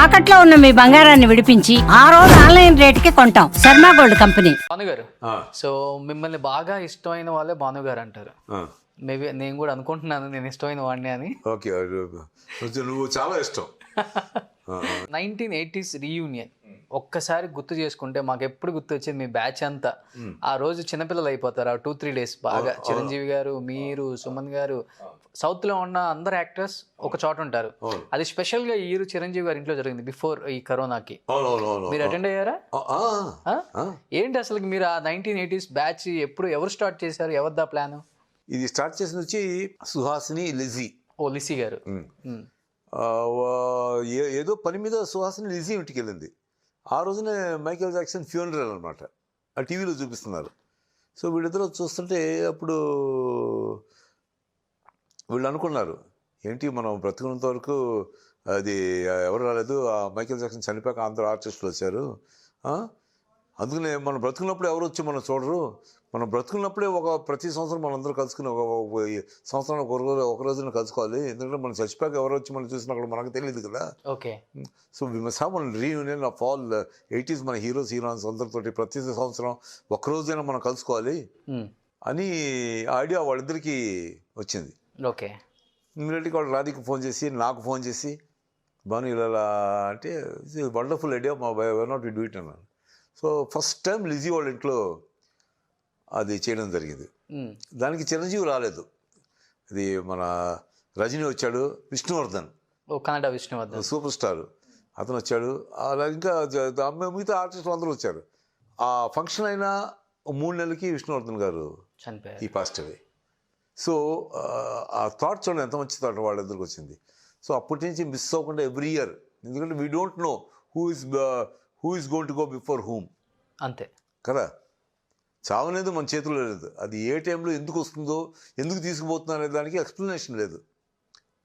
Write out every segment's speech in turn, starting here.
తాకట్లో ఉన్న మీ బంగారాన్ని విడిపించి ఆ రోజు ఆన్లైన్ రేటుకి కొంటాం. Sharma gold company. భానుగారు, సో మిమ్మల్ని బాగా ఇష్టమైన వాళ్ళే భానుగారు అంటారు. మేబీ నేను కూడా అనుకుంటున్నాను నేను ఇష్టమైన వాడిని అని. ఓకే, నువ్వు చాలా ఇష్టం. 1980s రీయూనియన్ ఒక్కసారి గుర్తు చేసుకుంటే మాకు ఎప్పుడు గుర్తు వచ్చేది మీ బ్యాచ్ అంతా. ఆ రోజు చిన్నపిల్లలు అయిపోతారు ఆ 2-3 days. బాగా చిరంజీవి గారు, మీరు, సుమన్ గారు, సౌత్ లో ఉన్న అందరు యాక్టర్స్ ఒక చోట ఉంటారు. అది స్పెషల్ గా ఈ ఇయర్ చిరంజీవి గారి ఇంట్లో జరిగింది బిఫోర్ ఈ కరోనాకి. మీరు అటెండ్ అయ్యారా? ఏంటి అసలు మీరు ఆ 1980s బ్యాచ్ ఎప్పుడు ఎవరు స్టార్ట్ చేశారు? ఎవరిదా ప్లాన్? ఇది స్టార్ట్ చేసిన వచ్చి సుహాసిని, లిజీ. ఓ లిసీ గారు. ఏదో పని మీద సుహాసిని లిజీ ఇంటికి వెళ్ళింది. ఆ రోజునే మైకేల్ జాక్సన్ ఫ్యూనరల్ అనమాట, ఆ టీవీలో చూపిస్తున్నారు. సో వీళ్ళిద్దరూ చూస్తుంటే అప్పుడు వీళ్ళు అనుకున్నారు, ఏంటి మనం బ్రతుకున్నంత వరకు అది ఎవరు రాలేదు, ఆ మైకేల్ జాక్సన్ చనిపోయాక అందరూ ఆర్టిస్టులు వచ్చారు, అందుకనే మనం బ్రతుకున్నప్పుడు ఎవరు వచ్చి మనం చూడరు, మనం బ్రతుకున్నప్పుడే ప్రతి సంవత్సరం మనం అందరూ కలుసుకుని సంవత్సరానికి ఒక రోజున కలుసుకోవాలి, ఎందుకంటే మనం చచ్చిపోయాక ఎవరు వచ్చి మనం చూసినా కూడా మనకు తెలియదు కదా. Okay, so we must have one reunion of all 80s మన హీరోస్ హీరోయిన్స్ అందరితోటి ప్రతి సంవత్సరం ఒక్కరోజైనా మనం కలుసుకోవాలి అని ఐడియా వాళ్ళిద్దరికీ వచ్చింది. ఓకే, ఇమ్మీడియట్గా వాళ్ళు రాధికి ఫోన్ చేసి, నాకు ఫోన్ చేసి, బాను ఇలా అంటే వండర్ఫుల్ ఐడియా, మా why not we do it అన్నాను. సో ఫస్ట్ టైం లిజీ వాళ్ళ ఇంట్లో అది చేయడం జరిగింది. దానికి చిరంజీవి రాలేదు, అది మన రజనీ వచ్చాడు, విష్ణువర్ధన్, కన్నడ విష్ణువర్ధన్ సూపర్ స్టార్ అతను వచ్చాడు, అలా ఇంకా మిగతా ఆర్టిస్టులు అందరూ వచ్చారు. ఆ ఫంక్షన్ అయిన 3 నెలలకి విష్ణువర్ధన్ గారు ఈ పాస్ట్ అవే. సో ఆ థాట్ చూడండి ఎంత మంచి థాట్ వాళ్ళిద్దరికి వచ్చింది. సో అప్పటి నుంచి మిస్ అవ్వకుండా ఎవ్రీ ఇయర్, ఎందుకంటే we don't know who is going to go before whom, అంతే కదా. చావు అనేది మన చేతిలో లేదు, అది ఏ టైంలో ఎందుకు వస్తుందో, ఎందుకు తీసుకుపోతుందో అనే దానికి ఎక్స్ప్లెనేషన్ లేదు,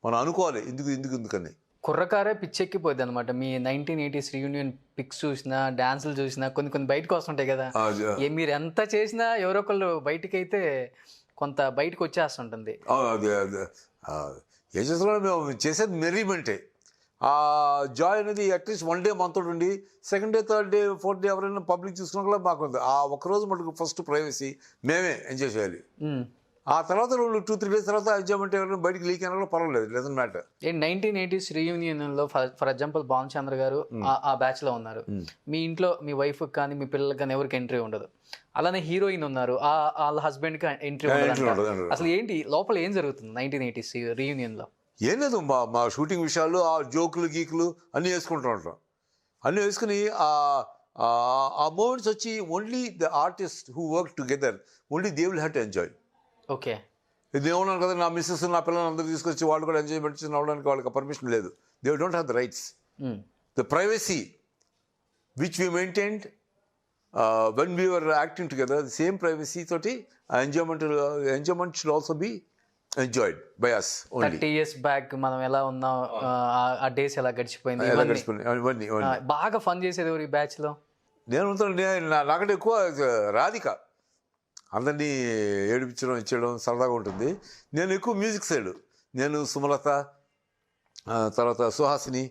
మనం అనుకోవాలి ఎందుకని. కుర్రకారే పిచ్చెక్కిపోద్ది అనమాట. మీ 1980s రీయూనియన్ పిక్స్ చూసినా, డాన్సులు చూసినా కొన్ని బయటకు వస్తుంటాయి కదా, మీరు ఎంత చేసినా ఎవరో ఒకళ్ళు బయటకైతే కొంత బయటకు వచ్చేస్తుంటుంది. ఏం చేస్తున్నా మేము చేసేది మెరీమెంటే. ఆ జాయ్ అనేది అట్లీస్ట్ 1 day మనతో ఉండి, 2nd day 3rd day 4th day ఎవరైనా పబ్లిక్ చూసుకున్నా కూడా మాకు ఉంది. ఆ ఒక్కరోజు మటుకు ఫస్ట్ ప్రైవసీ మేమే ఎంజాయ్ చేయాలి. ఆ తర్వాత 2-3 days తర్వాత ఎంజాయ్మెంట్ ఎవరైనా బయటికి లీక్ అయినా కూడా పర్వాలేదు, డజంట్ మ్యాటర్. 1980s రీయూనియన్లో ఫర్ ఎగ్జాంపుల్ భానుచంద్ర గారు ఆ బ్యాచ్ లో ఉన్నారు, మీ ఇంట్లో మీ వైఫ్ కానీ మీ పిల్లలకి కానీ ఎవరికి ఎంట్రీ ఉండదు. అలానే హీరోయిన్ ఉన్నారు, వాళ్ళ హస్బెండ్ కి ఎంట్రీ ఉండదు. అసలు ఏంటి లోపల ఏం జరుగుతుంది 1980s రీయూనియన్ లో? ఏం లేదు, మా షూటింగ్ విషయాలు, ఆ జోకులు గీకులు అన్నీ వేసుకుంటూ ఉంటాం. అన్నీ వేసుకుని ఆ మూమెంట్స్ వచ్చి only the artist who work together, only they will have to enjoy. Okay, ఇది ఏమన్నాను కదా, నా మిస్సెస్ నా పిల్లలు అందరూ తీసుకొచ్చి వాళ్ళు కూడా ఎంజాయ్మెంట్ అవ్వడానికి వాళ్ళకి పర్మిషన్ లేదు. They don't have the rights. The privacy which we maintained when we were acting together, the same privacy తోటి enjoyment should also be enjoyed by us only. 30 years back మనం ఎలా ఉన్నాం, ఆ డేస్ ఎలా గడిచిపోయింది, బాగా ఫన్ చేసేది ఎవరు ఈ బ్యాచ్ లో? నాకంటే ఎక్కువ రాధిక అందరినీ ఏడిపించడం ఇచ్చేయడం సరదాగా ఉంటుంది. నేను ఎక్కువ మ్యూజిక్ సైడ్, నేను సుమలత, తర్వాత సుహాసిని,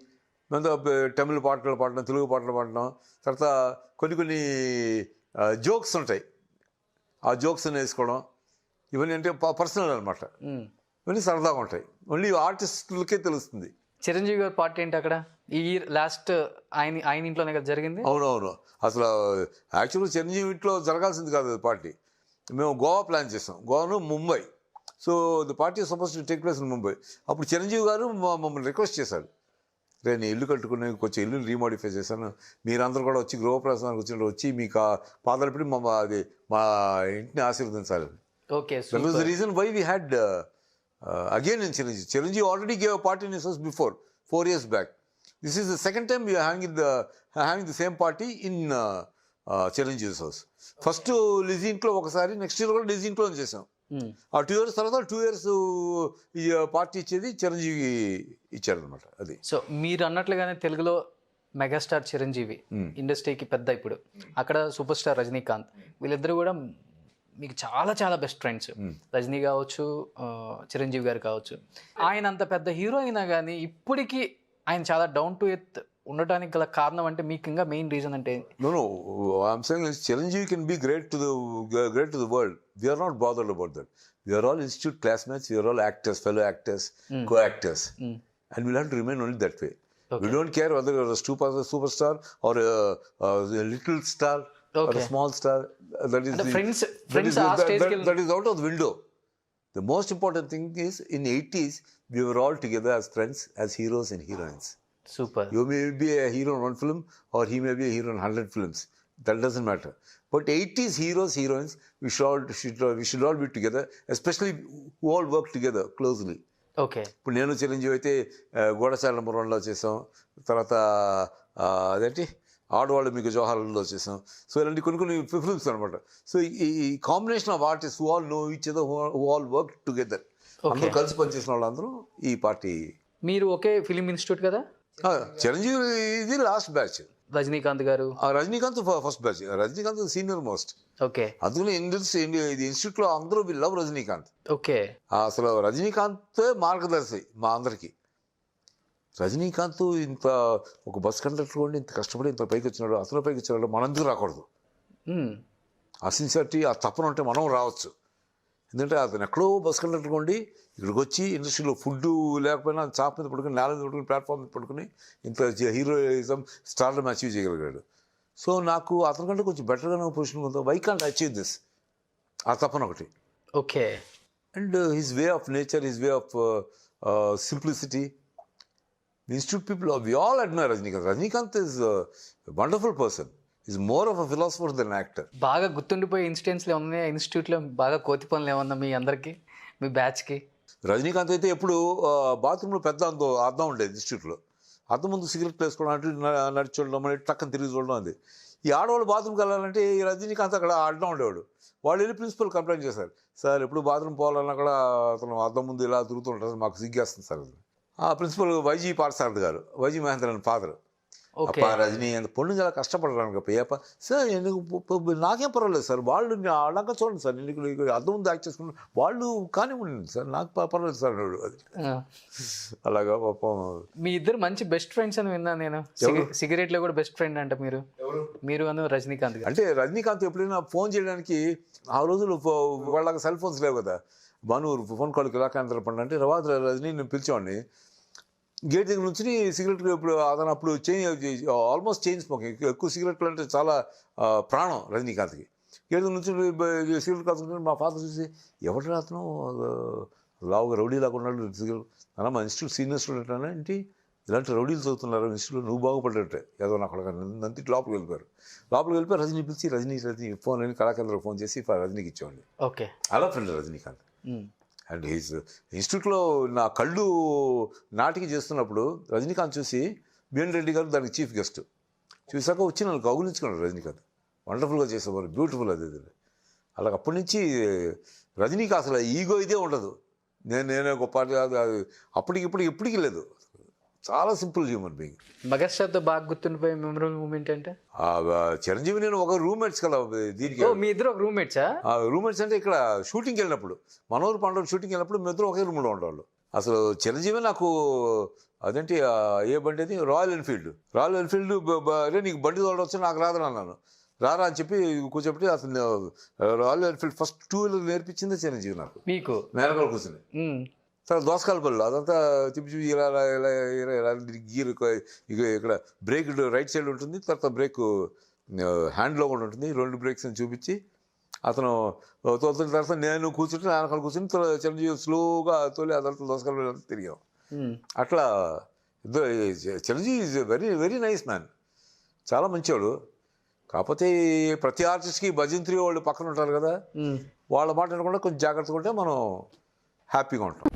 మేము తమిళ పాటలు పాడడం, తెలుగు పాటలు పాడడం, తర్వాత కొన్ని జోక్స్ ఉంటాయి, ఆ జోక్స్ వేసుకోవడం, ఇవన్నీ అంటే పర్సనల్ అనమాట, ఇవన్నీ సరదాగా ఉంటాయి. ఓన్లీ ఆర్టిస్టులకే తెలుస్తుంది. చిరంజీవి గారి పార్టీ ఏంటి అక్కడ? ఈ లాస్ట్ ఆయన ఇంట్లోనే కదా జరిగింది? అవునవును, అసలు యాక్చువల్గా చిరంజీవి ఇంట్లో జరగాల్సింది కాదు పార్టీ. మేము గోవా ప్లాన్ చేసాం, గోవాను Mumbai. So the party suppose to take place in Mumbai. అప్పుడు చిరంజీవి గారు మమ్మల్ని రిక్వెస్ట్ చేశారు, నేను ఇల్లు కట్టుకుని కొంచెం ఇల్లు రీమోడిఫై చేశాను, మీరందరూ కూడా వచ్చి గృహప్రవేశానికి వచ్చినట్టు వచ్చి మీకు పాదాలు పెట్టి మా ఇంటిని ఆశీర్వదించాలి. Okay, that was the reason why we had again in Chiranjeevi already gave a party in his house before 4 years back. This is the second time we're having the same party in Chiranjeevi's house. First Lizzie ఇంట్లో ఒకసారి, next year కూడా Lizzie ఇంట్లో చేసాం. ఆ 2 years తర్వాత 2 years ఈ party ఇచ్చేది చిరంజీవి ఇచ్చారనమాట. అది. సో మీరు అన్నట్లుగానే తెలుగులో మెగాస్టార్ చిరంజీవి ఇండస్ట్రీకి పెద్ద, ఇప్పుడు అక్కడ సూపర్ స్టార్ రజనీకాంత్, వీళ్ళిద్దరు కూడా మీకు చాలా చాలా బెస్ట్ ఫ్రెండ్స్. రజనీ కావచ్చు, చిరంజీవి గారు కావచ్చు. ఆయన అంత పెద్ద హీరో అయినా కానీ ఇప్పటికీ ఆయన చాలా డౌన్ టు ఎర్త్ ఉండటానికి గల కారణం అంటే మీకు ఇంకా మెయిన్ రీజన్ అంటే No, I'm saying is Chiranjeevi can be great to the world. We are not bothered about that. We are all institute classmates. We are all actors, fellow actors, co-actors, and we'll have to remain only that way. We don't care whether you're a superstar or a little star or a small star. That is friends that is out of the window. The most important thing is in 80s we were all together as friends, as heroes and heroines. Super. You may be a hero in one film or he may be a hero in 100 films. That doesn't matter. But 80s heroes, heroines, we should all be together, especially who all work together closely. Okay. ఇప్పుడు నేను చిరంజీవి అయితే గూఢచారి number 1లో చేసాం, తర్వాత అదేంటి ఆడవాళ్ళు మీకు జోహార్లో చేసాం. So ఇలాంటి కొన్ని ఫిల్మ్స్ అనమాట. సో ఈ combination of artist who all know each other, who all work together, అందరూ కలిసి పనిచేసిన వాళ్ళందరూ ఈ పార్టీ. మీరు ఒకే ఫిలిం ఇన్స్టిట్యూట్ కదా? చిరంజీవి ఇది లాస్ట్ బ్యాచ్, రజనీకాంత్ గారు. Rajinikanth first batch, Rajinikanth senior most. Okay. అందుకని ఇది ఇన్స్టిట్యూట్ లో అందరూ వి లవ్ రజనీకాంత్. ఓకే. అసలు రజనీకాంత్ మార్గదర్శి మా అందరికి. రజనీకాంత్ ఇంత ఒక బస్ కండక్టర్ ఉండి ఇంత కష్టపడి ఇంత పైకి వచ్చినాడు, అతను పైకి వచ్చినాడు, మనం ఎందుకు రాకూడదు? ఆ సిన్సియారిటీ, ఆ తపన ఉంటే మనం రావచ్చు. ఎందుకంటే అతను ఎక్కడో బస్ కండక్టర్ ఉండి ఇక్కడికి వచ్చి ఇండస్ట్రీలో ఫుడ్ లేకపోయినా చాప్ మీద పడుకుని, నేల మీద పడుకుని, ప్లాట్ఫామ్ మీద పడుకుని ఇంత హీరోయిజం స్టార్డమ్ అచీవ్ చేయగలిగాడు. సో నాకు అతని కంటే కొంచెం బెటర్గా పొజిషన్ ఉందో, వై కాంట్ అచీవ్ దిస్, ఆ తపన ఒకటి. Okay. And his way of nature, his way of simplicity. Institute people, we all admire Rajinikanth. Rajinikanth is wonderful person, is more of a philosopher then actor. బాగా గుర్తుండిపోయే ఇన్సిడెంట్స్లో ఏమన్నా ఇన్స్టిట్యూట్లో బాగా కోతి పనులు ఏమన్నా మీ అందరికి, మీ బ్యాచ్కి? రజనీకాంత్ అయితే ఎప్పుడు బాత్రూంలో పెద్ద అద్దం ఉండేది ఇన్స్టిట్యూట్లో. అద్దం ముందు సిగరెట్ వేసుకోవడం, అంటే నడిచి చూడడం, మళ్ళీ టక్కన తిరిగి చూడడం. అది ఈ ఆడవాళ్ళు బాత్రూమ్కి వెళ్ళాలంటే ఈ రజనీకాంత్ అక్కడ అడ్డం ఉండేవాడు. వాళ్ళు వెళ్ళి ప్రిన్సిపల్ కంప్లైంట్ చేశారు, సార్ ఎప్పుడు బాత్రూమ్ పోవాలన్నా కూడా అతను అద్దం ముందు ఇలా తిరుగుతుంటారు, మాకు సిగ్గేస్తుంది సార్. ఆ ప్రిన్సిపల్ వైజీ పార్సారథి గారు, వైజీ మహేంద్రన్ ఫాదర్. అప్ప రజనీ అంత పొన్ను చాలా కష్టపడడానికి అప్ప సార్, నాకేం పర్వాలేదు సార్, వాళ్ళు అలాగా చూడండి సార్, నేను అర్థం ముందు యాక్ట్ చేసుకున్నాను, వాళ్ళు కానివ్వండి సార్, నాకు పర్వాలేదు సార్ అన్నాడు. అది అలాగా పాపం. మీ ఇద్దరు మంచి బెస్ట్ ఫ్రెండ్స్ అని విన్నాను నేను. సిగరెట్లో కూడా బెస్ట్ ఫ్రెండ్ అంట మీరు అను రజనీకాంత్. అంటే రజనీకాంత్ ఎప్పుడైనా ఫోన్ చేయడానికి, ఆ రోజులు వాళ్ళకి సెల్ ఫోన్స్ లేవు కదా, భాను ఫోన్ కాల్కి ఇలా కాంతరపండి అంటే తర్వాత రజనీ నేను పిలిచేవాడిని. గేట్ దగ్గర నుంచి సిగరెట్, ఇప్పుడు అతను అప్పుడు ఆల్మోస్ట్ చైన్ స్మోకింగ్, ఎక్కువ సిగరెట్లు అంటే చాలా ప్రాణం రజనీకాంత్కి. గేట్ దగ్గర నుంచి సిగరెట్ కాల్చుకుంటే మా ఫాదర్ చూసి, ఎవరు అతను లావుగా రౌడీలాగా ఉన్నాడు సిగరెట్ అన్న, మా ఇన్స్టిట్యూట్ సీనియర్ స్టూడెంట్ అన్న, ఏంటి ఇలాంటి రౌడీలు చదువుతున్నారు ఇన్స్టిట్యూట్లో, నువ్వు బాగుపడ్డట్టే ఏదో నాకు నంతి లోపలికి వెళ్ళిపోయారు. రజనీ పిలిచి రజనీ ఫోన్ అని కళాకేంద్రకు ఫోన్ చేసి రజనీకి ఇచ్చేవాడిని. ఓకే. అలా ఫ్రెండ్ రజనీకాంత్. అండ్ హీస్ ఇన్స్టిట్యూట్లో నా కళ్ళు నాటికి చేస్తున్నప్పుడు రజనీకాంత్ చూసి బిఎన్ రెడ్డి గారు దానికి చీఫ్ గెస్ట్ చూసాక వచ్చి నన్ను కౌగులించుకున్నాడు రజనీకాంత్. వండర్ఫుల్గా చేసేవారు, బ్యూటిఫుల్ అది. అలాగ అప్పటి నుంచి రజనీకి అసలు ఈగో ఇదే ఉండదు, నేనే గొప్ప కాదు, ఇప్పటికీ లేదు. చాలా సింపుల్ హ్యూమన్ బీయింగ్. మెగాస్టార్తో బాగా గుర్తుండిపోయే మెమరబుల్ మూమెంట్ అంటే? చిరంజీవి నేను ఒక రూమ్మేట్స్ కదా దీనికి. మీ ఇద్దరు ఒక రూమ్మేట్సా? రూమ్మేట్స్ అంటే ఇక్కడ షూటింగ్కి వెళ్ళినప్పుడు, మనోహర్ పాండవ్ షూటింగ్కి వెళ్ళినప్పుడు మేము ఇద్దరు ఒకే రూమ్లో ఉండేవాళ్ళు. అసలు చిరంజీవి నాకు అదేంటి ఏ బండి అది, రాయల్ ఎన్ఫీల్డ్ అరే నీకు బండి తోడవచ్చు, నాకు రాదని అన్నాను. రారా అని చెప్పి కూర్చోబెట్టి అతను రాయల్ ఎన్ఫీల్డ్ ఫస్ట్ 2 వీలర్ నేర్పించింది చిరంజీవి నాకు. మీకు మేనకాల కూర్చుని తర్వాత దోసకాల పళ్ళు అదంతా తిప్పి చూసి ఇలా గీర్ ఇక్కడ బ్రేక్ రైట్ సైడ్ ఉంటుంది, తర్వాత బ్రేక్ హ్యాండ్లో కూడా ఉంటుంది, 2 బ్రేక్స్ అని చూపించి అతను తోలుతున్న తర్వాత నేను కూర్చుంటే వెనకాల కూర్చుని చిరంజీవి స్లోగా తోలి అదంతా దోసకాల పళ్ళు అంతా తిరిగాం. అట్లా ఇద్దరు. Chiranjeevi is very very nice man, చాలా మంచివాడు. కాకపోతే ప్రతి ఆర్టిస్ట్కి భజంత్రి వాళ్ళు పక్కన ఉంటారు కదా, వాళ్ళ మాట అనకుండా కొంచెం జాగ్రత్తగా ఉంటే మనం హ్యాపీగా ఉంటాం.